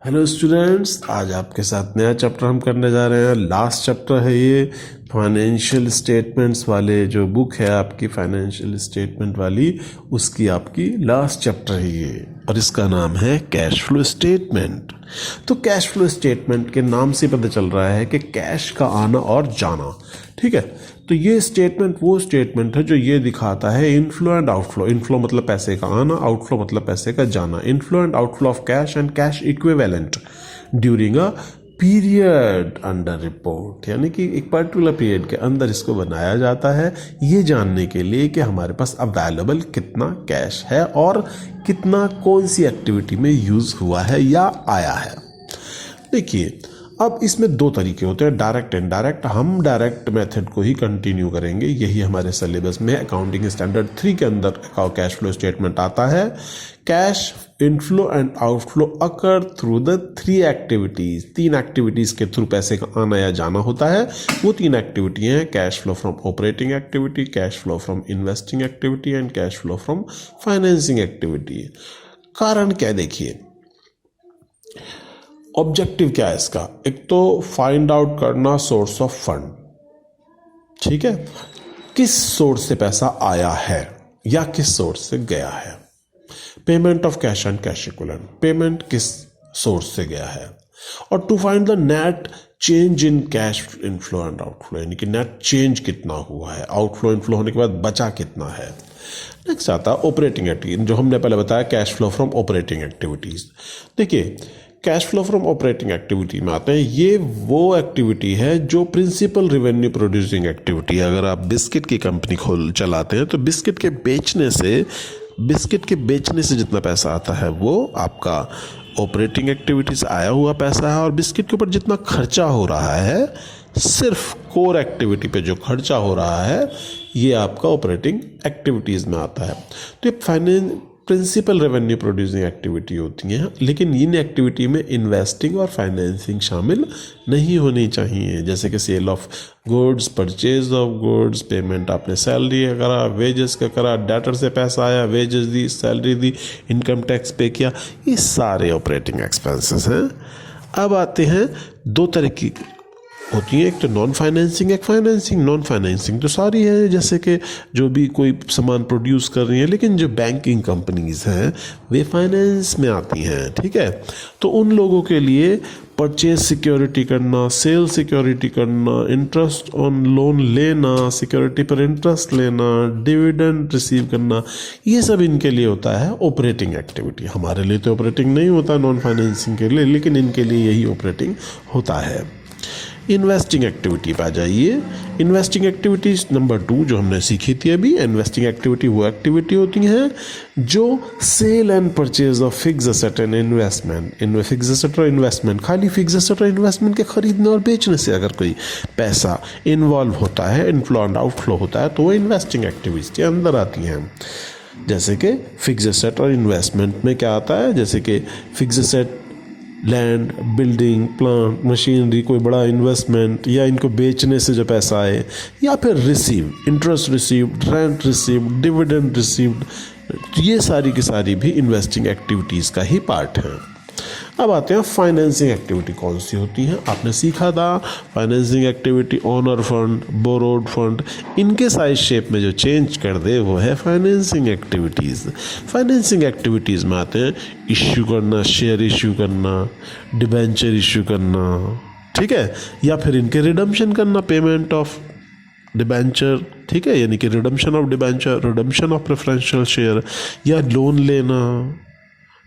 Hello students, आज आपके साथ नया चैप्टर हम करने जा रहे हैं। लास्ट चैप्टर है ये फाइनेंशियल स्टेटमेंट्स वाले। जो बुक है आपकी फाइनेंशियल स्टेटमेंट वाली, उसकी आपकी लास्ट चैप्टर है ये, और इसका नाम है कैश फ्लो स्टेटमेंट। तो कैश फ्लो स्टेटमेंट के नाम से पता चल रहा है कि कैश का आना और जाना, ठीक है। तो ये स्टेटमेंट वो स्टेटमेंट है जो ये दिखाता है इनफ्लो एंड आउटफ्लो। इनफ्लो मतलब पैसे का आना, आउटफ्लो मतलब पैसे का जाना। Inflow and outflow of cash and cash equivalent during a period under report, यानी कि एक पर्टिकुलर पीरियड के अंदर इसको बनाया जाता है ये जानने के लिए कि हमारे पास अवेलेबल कितना कैश है और कितना कौन सी एक्टिविटी में यूज़ हुआ है या आया है। देखिए, अब इसमें दो तरीके होते हैं, डायरेक्ट एंड इनडायरेक्ट। हम डायरेक्ट मेथड को ही कंटिन्यू करेंगे, यही हमारे सिलेबस में अकाउंटिंग स्टैंडर्ड 3 के अंदर कैश फ्लो स्टेटमेंट आता है। Cash inflow and outflow occur through the 3 activities. 3 activities के थ्रू पैसे का आना या जाना होता है। वो 3 एक्टिविटी हैं cash flow from operating activity, cash flow from investing activity and cash flow from financing activity. कारण क्या, देखिए ऑब्जेक्टिव क्या है इसका। एक तो फाइंड आउट करना सोर्स ऑफ फंड, ठीक है, किस सोर्स से पैसा आया है या किस सोर्स से गया है। Payment of cash and cash equivalent, payment किस सोर्स से गया है। और to find the net change in cash inflow and outflow, यानी कि नेट चेंज कितना हुआ है, आउटफ्लो इनफ्लो होने के बाद बचा कितना है। नेक्स्ट आता है ऑपरेटिंग एक्टिविटी, जो हमने पहले बताया cash flow from operating activities. देखिए, cash flow from operating activity में आते हैं, ये वो एक्टिविटी है जो प्रिंसिपल रेवेन्यू प्रोड्यूसिंग एक्टिविटी है। अगर आप बिस्किट की कंपनी खोल चलाते हैं तो बिस्किट के बेचने से जितना पैसा आता है वो आपका ऑपरेटिंग एक्टिविटी से आया हुआ पैसा है। और बिस्किट के ऊपर जितना खर्चा हो रहा है, सिर्फ कोर एक्टिविटी पे जो खर्चा हो रहा है, ये आपका ऑपरेटिंग एक्टिविटीज़ में आता है। तो ये प्रिंसिपल रेवेन्यू प्रोड्यूसिंग एक्टिविटी होती हैं, लेकिन इन एक्टिविटी में इन्वेस्टिंग और फाइनेंसिंग शामिल नहीं होनी चाहिए। जैसे कि sale of goods, purchase of goods, payment आपने सैलरी का करा, वेजेस का करा, डेटर से पैसा आया, वेजेस दी, सैलरी दी, इनकम टैक्स पे किया, ये सारे ऑपरेटिंग एक्सपेंसेस हैं। अब आते हैं दो तरह की होती है, एक तो नॉन फाइनेंसिंग, एक फाइनेंसिंग। नॉन फाइनेंसिंग तो सारी है, जैसे कि जो भी कोई सामान प्रोड्यूस कर रही है, लेकिन जो बैंकिंग कंपनीज हैं वे फाइनेंस में आती हैं, ठीक है। तो उन लोगों के लिए परचेज सिक्योरिटी करना, सेल सिक्योरिटी करना, इंटरेस्ट ऑन लोन लेना, सिक्योरिटी पर इंटरेस्ट लेना, डिविडेंड रिसीव करना, ये सब इनके लिए होता है ऑपरेटिंग एक्टिविटी। हमारे लिए तो ऑपरेटिंग नहीं होता नॉन फाइनेंसिंग के लिए, लेकिन इनके लिए यही ऑपरेटिंग होता है। इन्वेस्टिंग एक्टिविटी पे आ जाइए। इन्वेस्टिंग एक्टिविटीज नंबर 2 जो हमने सीखी थी अभी। इन्वेस्टिंग एक्टिविटी वो एक्टिविटी होती हैं जो sale and purchase of fix asset and investment. Fix asset और इन्वेस्टमेंट, खाली फिक्स एसेट और इन्वेस्टमेंट के खरीदने और बेचने से अगर कोई पैसा इन्वॉल्व होता है, इनफ्लो एंड आउटफ्लो होता है, तो वो इन्वेस्टिंग एक्टिविटीज के अंदर आती हैं। जैसे कि फिक्स एसेट और इन्वेस्टमेंट में क्या आता है, जैसे कि fix asset land, building, plant, machinery, कोई बड़ा इन्वेस्टमेंट, या इनको बेचने से जो पैसा आए, या फिर receive, interest received, rent received, dividend received, ये सारी की सारी भी इन्वेस्टिंग एक्टिविटीज़ का ही पार्ट है। अब आते हैं फाइनेंसिंग एक्टिविटी कौन सी होती हैं। आपने सीखा था financing activity owner fund, borrowed fund, इनके साइज शेप में जो चेंज कर दे वो है फाइनेंसिंग एक्टिविटीज़। फाइनेंसिंग एक्टिविटीज़ में आते हैं इश्यू करना, शेयर इश्यू करना, डिबेंचर इश्यू करना, ठीक है, या फिर इनके रिडम्पशन करना, पेमेंट ऑफ डिबेंचर, ठीक है, यानी कि redemption of debenture, redemption of preferential share, या लोन लेना,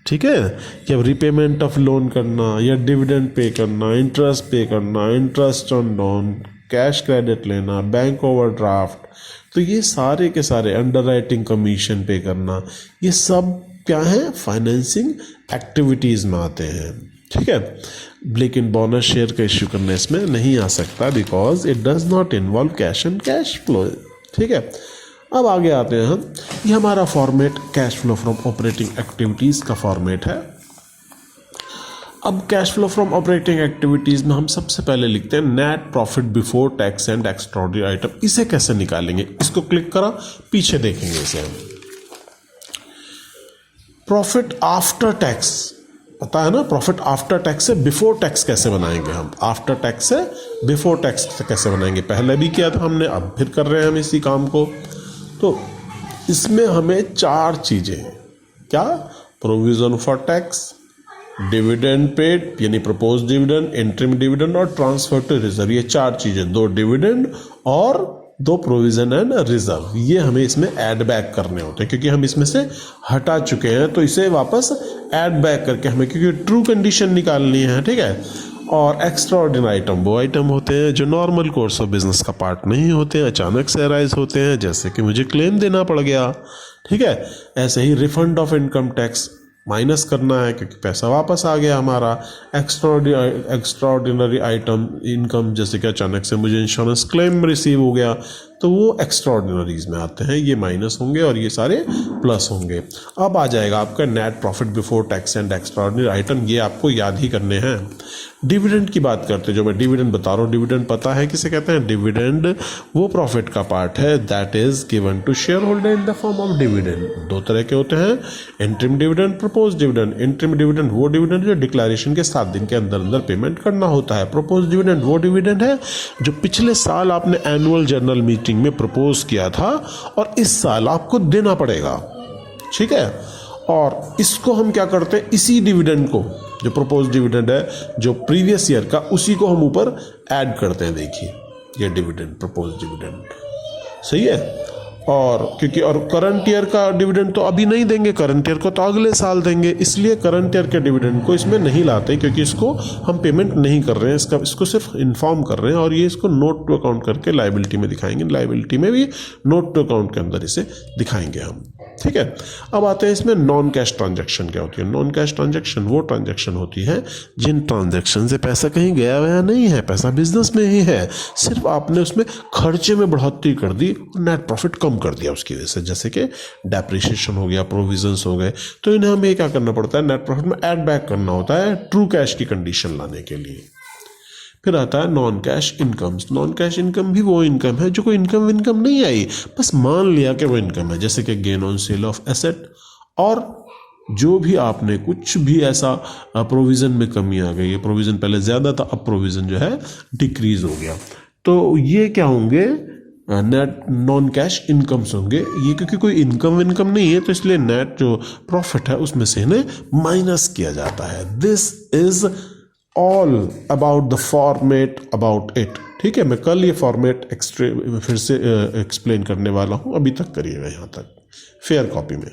ठीक है, या रिपेमेंट ऑफ लोन करना, या डिविडेंड पे करना, इंटरेस्ट पे करना, interest on loan, cash credit लेना, बैंक ओवरड्राफ्ट। तो ये सारे के सारे, अंडरराइटिंग कमीशन पे करना, ये सब क्या है, फाइनेंसिंग एक्टिविटीज़ में आते हैं, ठीक है। लेकिन बोनस शेयर का इश्यू करने इसमें नहीं आ सकता, because it does not involve cash and cash flow, ठीक है। अब आगे आते हैं हम, ये हमारा format cash flow from operating activities का फॉर्मेट है। अब cash flow from operating activities में हम सबसे पहले लिखते हैं net profit before tax and extraordinary item. इसे कैसे निकालेंगे, इसको क्लिक करा, पीछे देखेंगे इसे हम। प्रॉफिट आफ्टर टैक्स पता है ना, प्रॉफिट आफ्टर टैक्स से बिफोर टैक्स कैसे बनाएंगे हम, आफ्टर टैक्स से बिफोर टैक्स कैसे बनाएंगे। पहले भी किया था हमने, अब फिर कर रहे हैं हम इसी काम को। तो इसमें हमें 4 चीज़ें, क्या, provision for tax, dividend paid यानी प्रपोज डिविडेंड, इंटरिम डिविडेंड और ट्रांसफर टू रिजर्व, ये 4 चीज़ें, 2 डिविडेंड और 2 प्रोविजन एंड रिजर्व, ये हमें इसमें ऐड बैक करने होते हैं क्योंकि हम इसमें से हटा चुके हैं। तो इसे वापस ऐड बैक करके हमें, क्योंकि ट्रू कंडीशन निकालनी है, ठीक है। और एक्स्ट्रा ऑर्डिनरी आइटम वो आइटम होते हैं जो नॉर्मल कोर्स ऑफ बिजनेस का पार्ट नहीं होते हैं, अचानक से अराइज होते हैं, जैसे कि मुझे क्लेम देना पड़ गया, ठीक है। ऐसे ही refund of income tax minus करना है क्योंकि पैसा वापस आ गया हमारा। एक्स्ट्राऑर्डिनरी आइटम इनकम, जैसे कि अचानक से मुझे इंश्योरेंस क्लेम रिसीव हो गया, तो वो एक्स्ट्राऑर्डिनरीज में आते हैं, ये माइनस होंगे और ये सारे प्लस होंगे। अब आ जाएगा आपका net profit before tax and extraordinary item, ये आपको याद ही करने हैं। डिविडेंड की बात करते हैं, जो मैं डिविडेंड बता रहा हूँ, डिविडेंड पता है किसे कहते हैं? डिविडेंड वो प्रॉफिट का पार्ट है that is given to shareholder in the form of dividend. 2 तरह के होते हैं, interim dividend, propose dividend. Interim dividend वो डिविडेंड जो डिक्लेरेशन के 7 दिन के अंदर अंदर पेमेंट करना होता है। प्रपोज डिविडेंड वो डिविडेंड है जो पिछले साल आपने एनुअल जनरल मीटिंग में प्रपोज किया था और इस साल आपको देना पड़ेगा, ठीक है। और इसको हम क्या करते हैं, इसी डिविडेंड को, जो प्रपोज डिविडेंड है जो प्रीवियस ईयर का, उसी को हम ऊपर ऐड करते हैं। देखिए ये डिविडेंड, प्रपोज डिविडेंड, सही है। और क्योंकि और करंट ईयर का डिविडेंड तो अभी नहीं देंगे, करंट ईयर को तो अगले साल देंगे, इसलिए करंट ईयर के डिविडेंड को इसमें नहीं लाते क्योंकि इसको हम पेमेंट नहीं कर रहे हैं, इसको सिर्फ इन्फॉर्म कर रहे हैं। और ये इसको नोट टू अकाउंट करके लायबिलिटी में दिखाएंगे, लायबिलिटी में भी नोट टू अकाउंट के अंदर इसे दिखाएंगे हम, ठीक है। अब आते हैं इसमें नॉन कैश ट्रांजैक्शन क्या होती है। नॉन कैश ट्रांजैक्शन वो ट्रांजैक्शन होती है जिन ट्रांजैक्शन से पैसा कहीं गया वया नहीं है, पैसा बिजनेस में ही है, सिर्फ आपने उसमें खर्चे में बढ़ोतरी कर दी और नेट प्रॉफिट कम कर दिया उसकी वजह से, जैसे कि डेप्रिसिएशन हो गया, प्रोविजंस हो गए। तो इन्हें हमें क्या करना पड़ता है, नेट प्रॉफिट में ऐड बैक करना होता है ट्रू कैश की कंडीशन लाने के लिए। फिर आता है non cash incomes. Non cash income भी वो इनकम है जो कोई इनकम नहीं आई, बस मान लिया कि वो इनकम है, जैसे कि gain on sale of asset, और जो भी आपने कुछ भी ऐसा प्रोविज़न में कमी आ गई है, प्रोविज़न पहले ज़्यादा था, अब प्रोविज़न जो है डिक्रीज हो गया, तो ये क्या होंगे, नेट नॉन कैश इनकम्स होंगे ये। क्योंकि कोई इनकम नहीं है तो इसलिए नेट जो प्रॉफिट है उसमें से इन्हें माइनस किया जाता है। This is all about the format about it, ठीक है। मैं कल ये फॉर्मेट फिर से एक्सप्लेन करने वाला हूँ, अभी तक करिएगा यहाँ तक फेयर कॉपी में।